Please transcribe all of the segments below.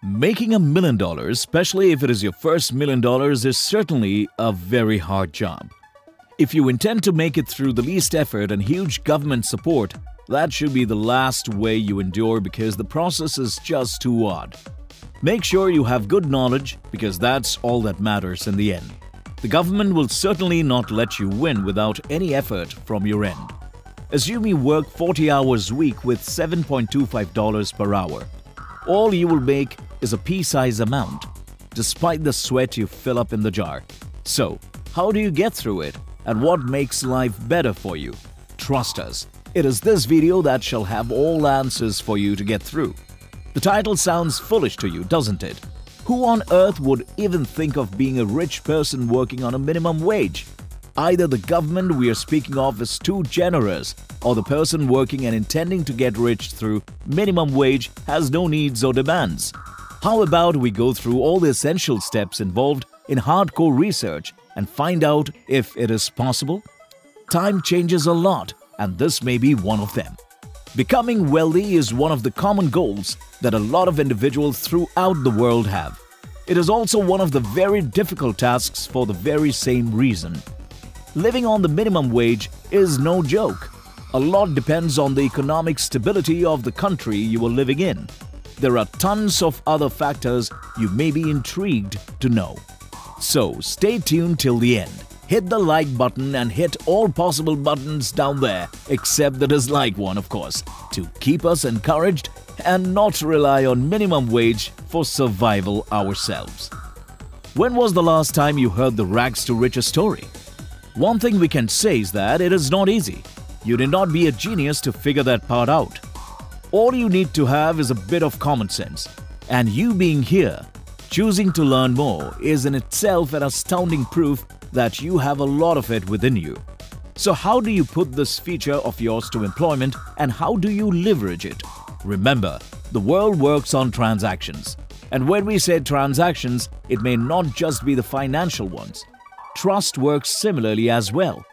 Making $1 million, especially if it is your first $1 million, is certainly a very hard job. If you intend to make it through the least effort and huge government support, that should be the last way you endure because the process is just too odd. Make sure you have good knowledge because that's all that matters in the end. The government will certainly not let you win without any effort from your end. Assume you work 40 hours a week with $7.25 per hour. All you will make is a pea-size amount, despite the sweat you fill up in the jar. So, how do you get through it, and what makes life better for you? Trust us, it is this video that shall have all answers for you to get through. The title sounds foolish to you, doesn't it? Who on earth would even think of being a rich person working on a minimum wage? Either the government we are speaking of is too generous, or the person working and intending to get rich through minimum wage has no needs or demands. How about we go through all the essential steps involved in hardcore research and find out if it is possible? Time changes a lot, and this may be one of them. Becoming wealthy is one of the common goals that a lot of individuals throughout the world have. It is also one of the very difficult tasks for the very same reason. Living on the minimum wage is no joke. A lot depends on the economic stability of the country you are living in. There are tons of other factors you may be intrigued to know. So stay tuned till the end. Hit the like button and hit all possible buttons down there, except the dislike one, of course, to keep us encouraged and not rely on minimum wage for survival ourselves. When was the last time you heard the rags to riches story? One thing we can say is that it is not easy. You need not be a genius to figure that part out. All you need to have is a bit of common sense. And you being here, choosing to learn more, is in itself an astounding proof that you have a lot of it within you. So how do you put this feature of yours to employment and how do you leverage it? Remember, the world works on transactions. And when we say transactions, it may not just be the financial ones. Trust works similarly as well.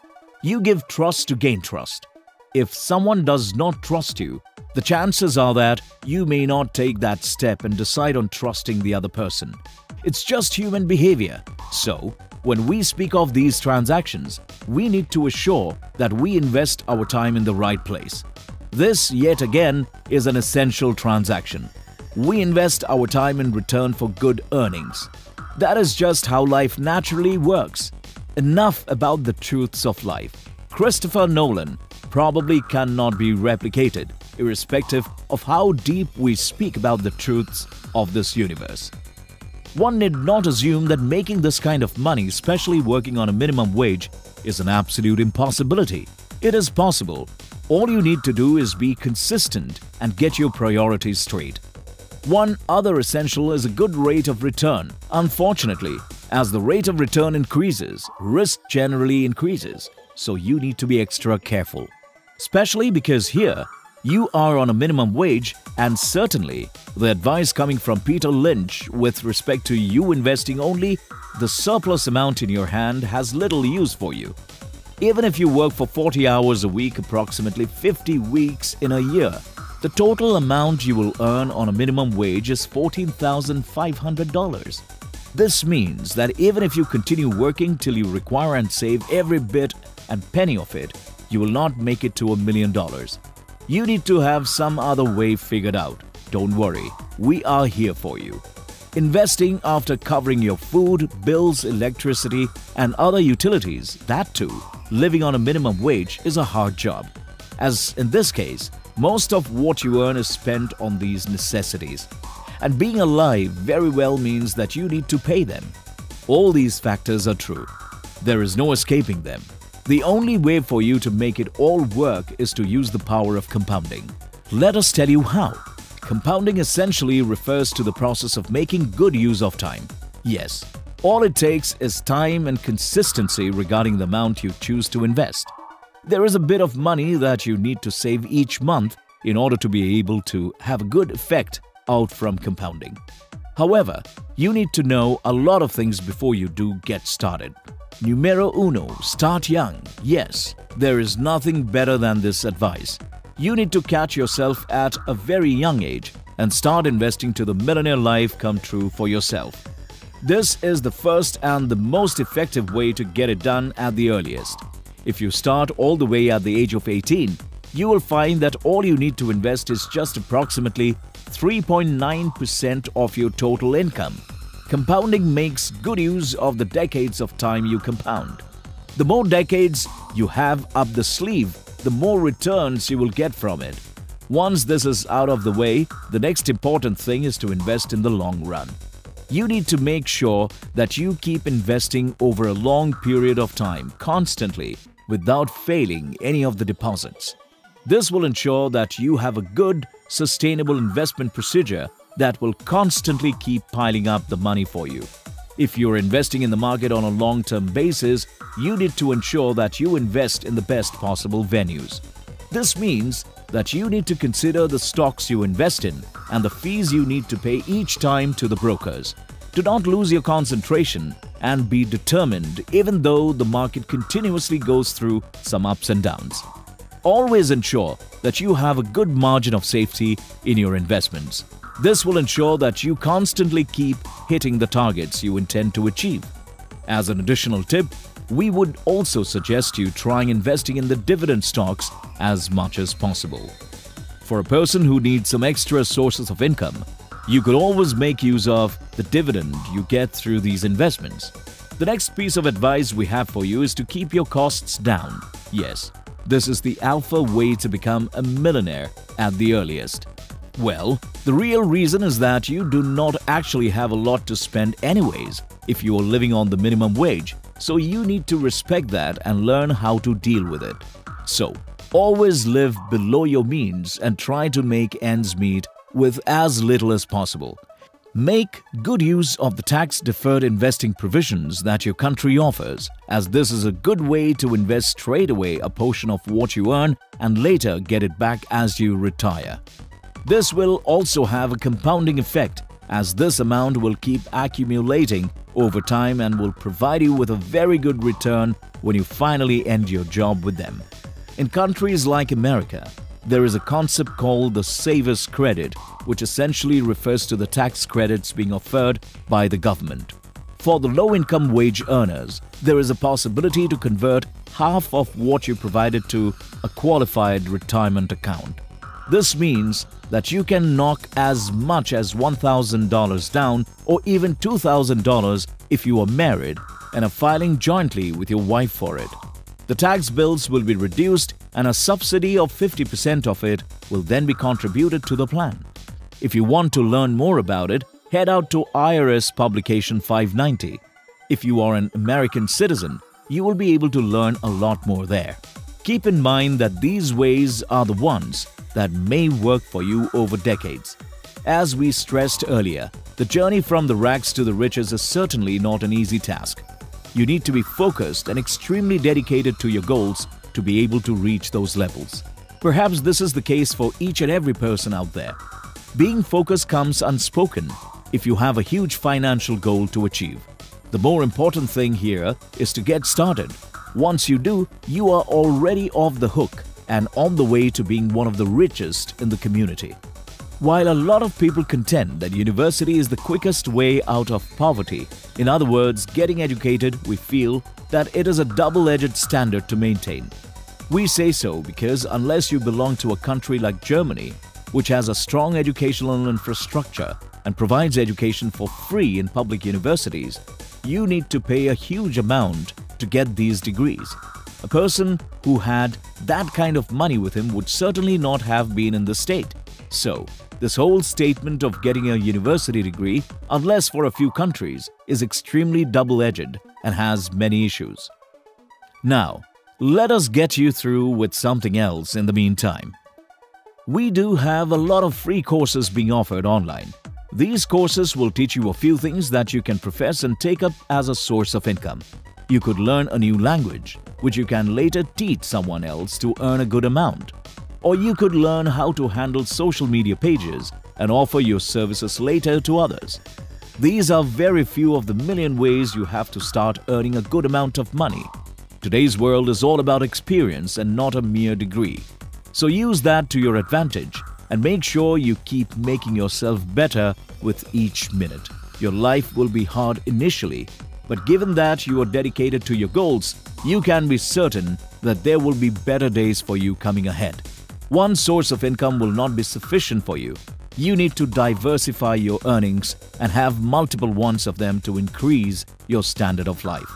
You give trust to gain trust. If someone does not trust you, the chances are that you may not take that step and decide on trusting the other person. It's just human behavior. So, when we speak of these transactions, we need to assure that we invest our time in the right place. This, yet again, is an essential transaction. We invest our time in return for good earnings. That is just how life naturally works. Enough about the truths of life. Christopher Nolan probably cannot be replicated, irrespective of how deep we speak about the truths of this universe. One need not assume that making this kind of money, especially working on a minimum wage, is an absolute impossibility. It is possible. All you need to do is be consistent and get your priorities straight. One other essential is a good rate of return. Unfortunately, as the rate of return increases, risk generally increases, so you need to be extra careful. Especially because here, you are on a minimum wage and certainly the advice coming from Peter Lynch with respect to you investing only the surplus amount in your hand has little use for you. Even if you work for 40 hours a week, approximately 50 weeks in a year, the total amount you will earn on a minimum wage is $14,500. This means that even if you continue working till you require and save every bit and penny of it, you will not make it to $1 million. You need to have some other way figured out. Don't worry, we are here for you. Investing after covering your food, bills, electricity, and other utilities, that too, living on a minimum wage is a hard job. As in this case, most of what you earn is spent on these necessities. And being alive very well means that you need to pay them. All these factors are true. There is no escaping them. The only way for you to make it all work is to use the power of compounding. Let us tell you how. Compounding essentially refers to the process of making good use of time. Yes, all it takes is time and consistency regarding the amount you choose to invest. There is a bit of money that you need to save each month in order to be able to have a good effect out from compounding. However, you need to know a lot of things before you do get started. Numero uno, start young. Yes, there is nothing better than this advice. You need to catch yourself at a very young age and start investing to the millionaire life come true for yourself. This is the first and the most effective way to get it done at the earliest. If you start all the way at the age of 18, you will find that all you need to invest is just approximately 3.9% of your total income. Compounding makes good use of the decades of time you compound. The more decades you have up the sleeve, the more returns you will get from it. Once this is out of the way, the next important thing is to invest in the long run. You need to make sure that you keep investing over a long period of time, constantly, without failing any of the deposits. This will ensure that you have a good, sustainable investment procedure that will constantly keep piling up the money for you. If you're investing in the market on a long-term basis, you need to ensure that you invest in the best possible venues. This means that you need to consider the stocks you invest in and the fees you need to pay each time to the brokers. Do not lose your concentration and be determined even though the market continuously goes through some ups and downs. Always ensure that you have a good margin of safety in your investments. This will ensure that you constantly keep hitting the targets you intend to achieve. As an additional tip, we would also suggest you trying investing in the dividend stocks as much as possible. For a person who needs some extra sources of income, you could always make use of the dividend you get through these investments. The next piece of advice we have for you is to keep your costs down. Yes, this is the alpha way to become a millionaire at the earliest. Well, the real reason is that you do not actually have a lot to spend anyways if you are living on the minimum wage, so you need to respect that and learn how to deal with it. So, always live below your means and try to make ends meet with as little as possible. Make good use of the tax-deferred investing provisions that your country offers, as this is a good way to invest straight away a portion of what you earn and later get it back as you retire. This will also have a compounding effect, as this amount will keep accumulating over time and will provide you with a very good return when you finally end your job with them. In countries like America, there is a concept called the saver's credit, which essentially refers to the tax credits being offered by the government. For the low-income wage earners, there is a possibility to convert half of what you provided to a qualified retirement account. This means that you can knock as much as $1,000 down or even $2,000 if you are married and are filing jointly with your wife for it. The tax bills will be reduced and a subsidy of 50% of it will then be contributed to the plan. If you want to learn more about it, head out to IRS Publication 590. If you are an American citizen, you will be able to learn a lot more there. Keep in mind that these ways are the ones that may work for you over decades. As we stressed earlier, the journey from the rags to the riches is certainly not an easy task. You need to be focused and extremely dedicated to your goals to be able to reach those levels. Perhaps this is the case for each and every person out there. Being focused comes unspoken if you have a huge financial goal to achieve. The more important thing here is to get started. Once you do, you are already off the hook and on the way to being one of the richest in the community. While a lot of people contend that university is the quickest way out of poverty, in other words, getting educated, we feel that it is a double-edged standard to maintain. We say so because unless you belong to a country like Germany, which has a strong educational infrastructure and provides education for free in public universities, you need to pay a huge amount to get these degrees. A person who had that kind of money with him would certainly not have been in the state. So, this whole statement of getting a university degree, unless for a few countries, is extremely double-edged and has many issues. Now, let us get you through with something else in the meantime. We do have a lot of free courses being offered online. These courses will teach you a few things that you can profess and take up as a source of income. You could learn a new language, which you can later teach someone else to earn a good amount. Or you could learn how to handle social media pages and offer your services later to others. These are very few of the million ways you have to start earning a good amount of money. Today's world is all about experience and not a mere degree. So use that to your advantage and make sure you keep making yourself better with each minute. Your life will be hard initially, but given that you are dedicated to your goals, you can be certain that there will be better days for you coming ahead. One source of income will not be sufficient for you. You need to diversify your earnings and have multiple ones of them to increase your standard of life.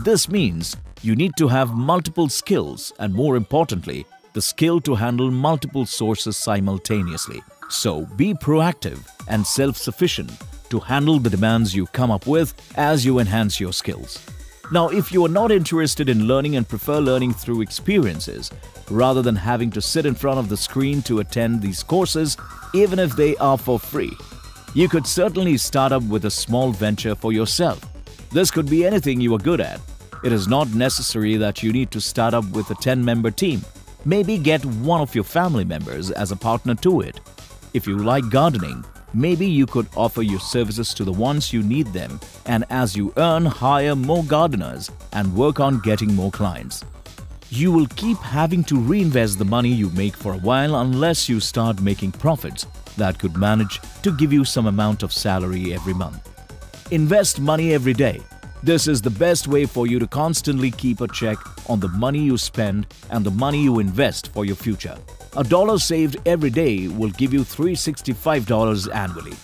This means you need to have multiple skills and, more importantly, the skill to handle multiple sources simultaneously. So be proactive and self-sufficient to handle the demands you come up with as you enhance your skills. Now, if you are not interested in learning and prefer learning through experiences, rather than having to sit in front of the screen to attend these courses, even if they are for free, you could certainly start up with a small venture for yourself. This could be anything you are good at. It is not necessary that you need to start up with a 10-member team. Maybe get one of your family members as a partner to it. If you like gardening, maybe you could offer your services to the ones you need them, and as you earn, hire more gardeners and work on getting more clients. You will keep having to reinvest the money you make for a while unless you start making profits that could manage to give you some amount of salary every month. Invest money every day. This is the best way for you to constantly keep a check on the money you spend and the money you invest for your future. $1 saved every day will give you $365 annually.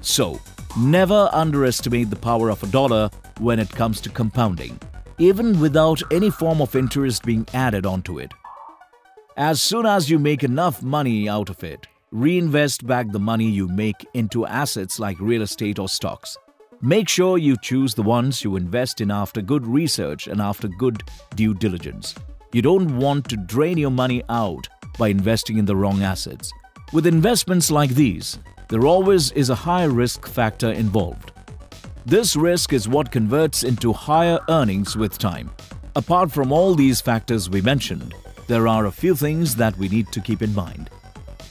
So, never underestimate the power of $1 when it comes to compounding, even without any form of interest being added onto it. As soon as you make enough money out of it, reinvest back the money you make into assets like real estate or stocks. Make sure you choose the ones you invest in after good research and after good due diligence. You don't want to drain your money out by investing in the wrong assets. With investments like these, there always is a high risk factor involved. This risk is what converts into higher earnings with time. Apart from all these factors we mentioned, there are a few things that we need to keep in mind.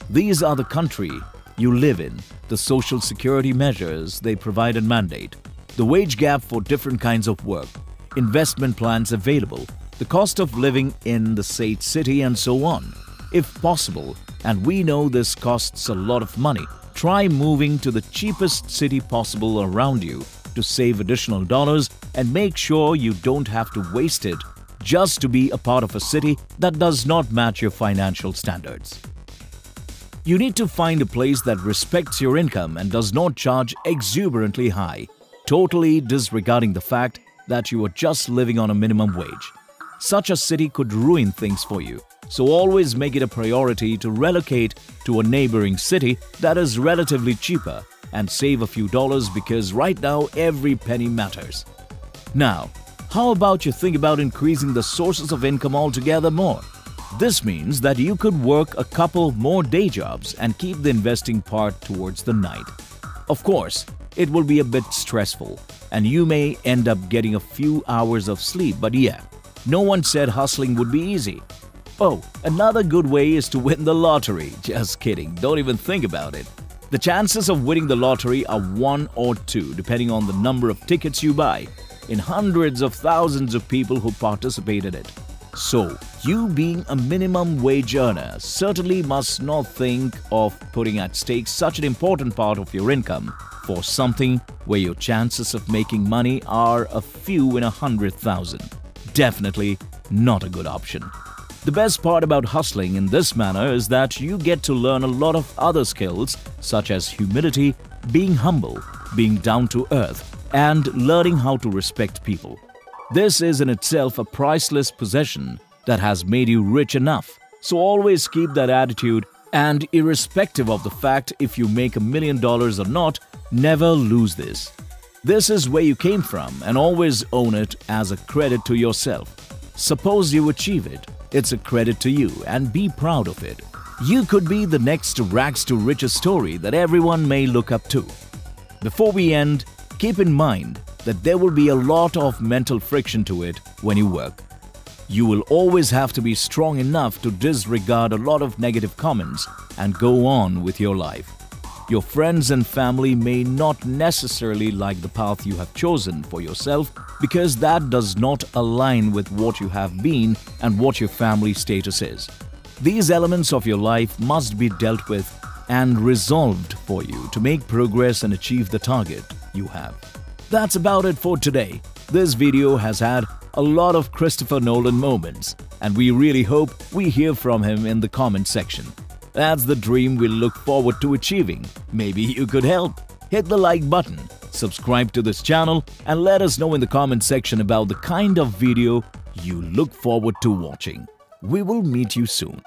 These are the country you live in, the social security measures they provide and mandate, the wage gap for different kinds of work, investment plans available, the cost of living in the said city, and so on. If possible, and we know this costs a lot of money, try moving to the cheapest city possible around you to save additional dollars and make sure you don't have to waste it just to be a part of a city that does not match your financial standards. You need to find a place that respects your income and does not charge exuberantly high, totally disregarding the fact that you are just living on a minimum wage. Such a city could ruin things for you, so always make it a priority to relocate to a neighboring city that is relatively cheaper and save a few dollars, because right now every penny matters. Now, how about you think about increasing the sources of income altogether more? This means that you could work a couple more day jobs and keep the investing part towards the night. Of course, it will be a bit stressful and you may end up getting a few hours of sleep, but yeah, no one said hustling would be easy. Oh, another good way is to win the lottery. Just kidding, don't even think about it. The chances of winning the lottery are 1 or 2 depending on the number of tickets you buy, in hundreds of thousands of people who participate in it. So, you being a minimum wage earner certainly must not think of putting at stake such an important part of your income for something where your chances of making money are a few in 100,000. Definitely not a good option. The best part about hustling in this manner is that you get to learn a lot of other skills such as humility, being humble, being down to earth, and learning how to respect people. This is in itself a priceless possession that has made you rich enough. So always keep that attitude, and irrespective of the fact if you make $1 million or not, never lose this. This is where you came from and always own it as a credit to yourself. Suppose you achieve it, it's a credit to you and be proud of it. You could be the next rags to riches story that everyone may look up to. Before we end, keep in mind that there will be a lot of mental friction to it when you work. You will always have to be strong enough to disregard a lot of negative comments and go on with your life. Your friends and family may not necessarily like the path you have chosen for yourself because that does not align with what you have been and what your family status is. These elements of your life must be dealt with and resolved for you to make progress and achieve the target you have. That's about it for today. This video has had a lot of Christopher Nolan moments, and we really hope we hear from him in the comment section. That's the dream we look forward to achieving. Maybe you could help. Hit the like button, subscribe to this channel, and let us know in the comment section about the kind of video you look forward to watching. We will meet you soon.